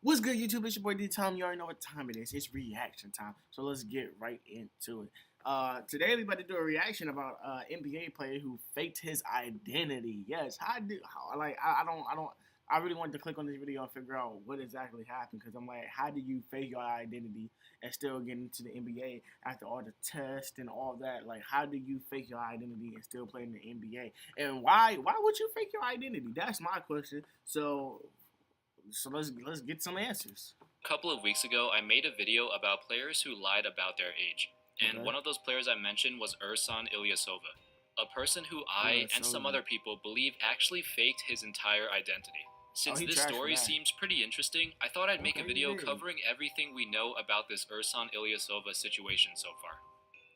What's good, YouTube? It's your boy DTom. You already know what time it is. It's reaction time. So let's get right into it. Today we're about to do a reaction about NBA player who faked his identity. Yes, I really wanted to click on this video and figure out what exactly happened because I'm like, how do you fake your identity and still get into the NBA after all the tests and all that? Like, how do you fake your identity and still play in the NBA? And why would you fake your identity? That's my question. So let's get some answers. A couple of weeks ago, I made a video about players who lied about their age. And one of those players I mentioned was Ersan Ilyasova, a person who I and some other people believe actually faked his entire identity. Since this story seems pretty interesting, I thought I'd make a video covering everything we know about this Ersan Ilyasova situation so far.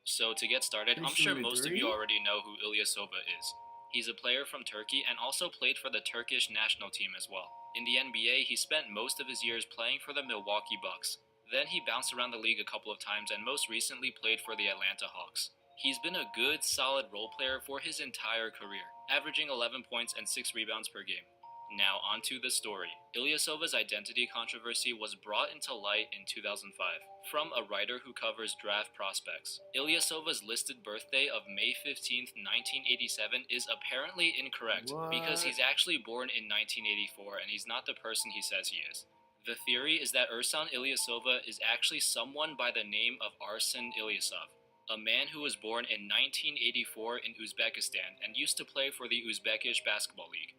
So to get started, I'm sure most of you already know who Ilyasova is. He's a player from Turkey and also played for the Turkish national team as well. In the NBA, he spent most of his years playing for the Milwaukee Bucks. Then he bounced around the league a couple of times and most recently played for the Atlanta Hawks. He's been a good, solid role player for his entire career, averaging 11 points and 6 rebounds per game. Now onto the story. Ilyasova's identity controversy was brought into light in 2005 from a writer who covers draft prospects. Ilyasova's listed birthday of May 15th, 1987 is apparently incorrect because he's actually born in 1984 and he's not the person he says he is. The theory is that Ersan Ilyasova is actually someone by the name of Arsen Ilyasov, a man who was born in 1984 in Uzbekistan and used to play for the Uzbekish Basketball League.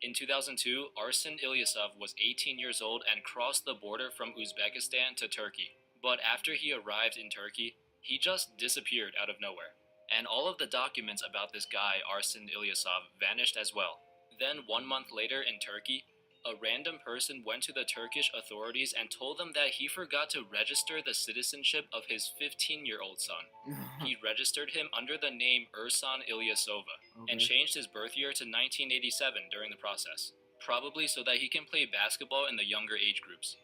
In 2002, Arsen Ilyasov was 18 years old and crossed the border from Uzbekistan to Turkey. But after he arrived in Turkey, he just disappeared out of nowhere. And all of the documents about this guy, Arsen Ilyasov, vanished as well. Then 1 month later in Turkey, a random person went to the Turkish authorities and told them that he forgot to register the citizenship of his 15-year-old son. He registered him under the name Ersan Ilyasova and changed his birth year to 1987 during the process, probably so that he can play basketball in the younger age groups.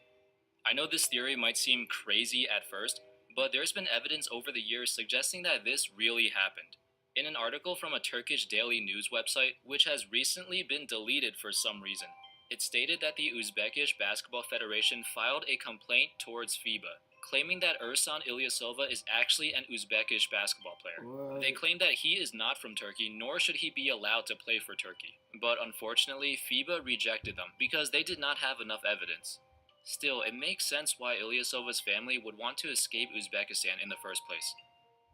I know this theory might seem crazy at first, but there's been evidence over the years suggesting that this really happened. In an article from a Turkish daily news website, which has recently been deleted for some reason, it stated that the Uzbekish Basketball Federation filed a complaint towards FIBA, claiming that Ersan Ilyasova is actually an Uzbekish basketball player. They claim that he is not from Turkey, nor should he be allowed to play for Turkey. But unfortunately, FIBA rejected them because they did not have enough evidence. Still, it makes sense why Ilyasova's family would want to escape Uzbekistan in the first place.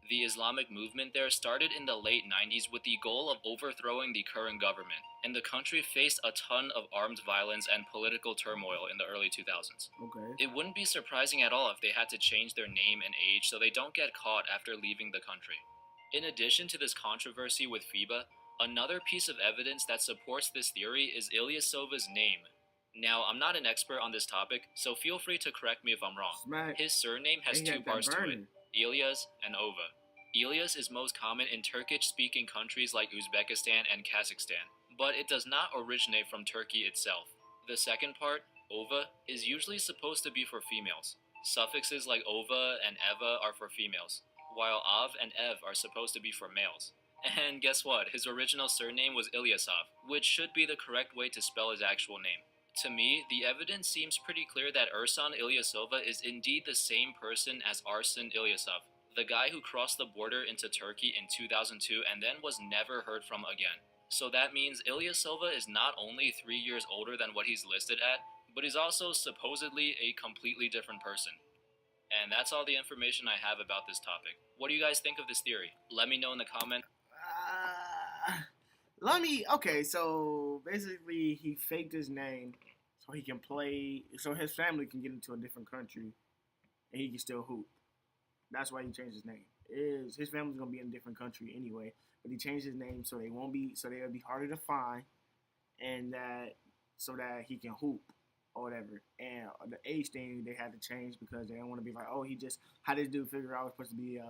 The Islamic movement there started in the late 90s with the goal of overthrowing the current government, and the country faced a ton of armed violence and political turmoil in the early 2000s. It wouldn't be surprising at all if they had to change their name and age so they don't get caught after leaving the country. In addition to this controversy with FIBA, another piece of evidence that supports this theory is Ilyasova's name. Now, I'm not an expert on this topic, so feel free to correct me if I'm wrong. His surname has two parts to it, Ilyas and Ova. Ilyas is most common in Turkish-speaking countries like Uzbekistan and Kazakhstan, but it does not originate from Turkey itself. The second part, Ova, is usually supposed to be for females. Suffixes like Ova and Eva are for females, while Av and Ev are supposed to be for males. And guess what? His original surname was Ilyasov, which should be the correct way to spell his actual name. To me, the evidence seems pretty clear that Ersan Ilyasova is indeed the same person as Arsen Ilyasov, the guy who crossed the border into Turkey in 2002 and then was never heard from again. So that means Ilyasova is not only 3 years older than what he's listed at, but he's also supposedly a completely different person. And that's all the information I have about this topic. What do you guys think of this theory? Let me know in the comments. Okay, so basically he faked his name so he can play, so his family can get into a different country and he can still hoop. That's why he changed his name. His family's gonna be in a different country anyway, but he changed his name so they'll be harder to find, and so that he can hoop or whatever. And the age thing they had to change because they don't want to be like, oh, how this dude figure out it's supposed to be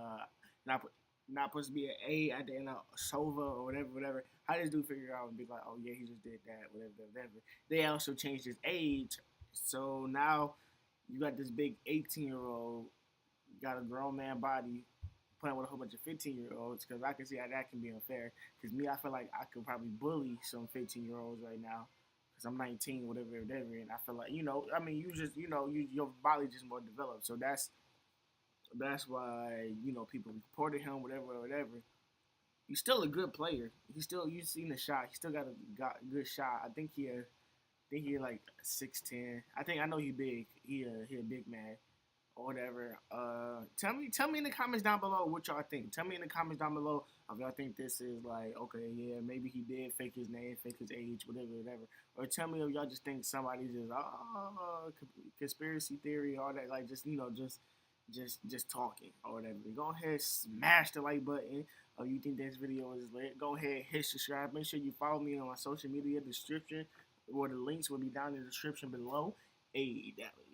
not supposed to be an A at the end of Sova or whatever. How this dude figure out and be like, oh yeah, he just did that, whatever. They also changed his age, so now you got this big 18-year-old. Got a grown man body playing with a whole bunch of 15-year-olds, because I can see how that can be unfair. Because me, I feel like I could probably bully some 15-year-olds right now because I'm 19, whatever, and I feel like I mean, you just your body just more developed, so that's why people reported him, whatever. He's still a good player. You seen the shot. He still got a good shot. I think he like 6'10". I know he big. He a big man or whatever. Tell me in the comments down below what y'all think. Tell me in the comments down below if y'all think this is like, okay, yeah, maybe he did fake his name, fake his age, whatever. Or tell me if y'all just think somebody just conspiracy theory, all that, like just talking or whatever. Go ahead, smash the like button. Or you think this video is lit? Go ahead, hit subscribe. Make sure you follow me on my social media description, or the links will be down in the description below. Hey, that was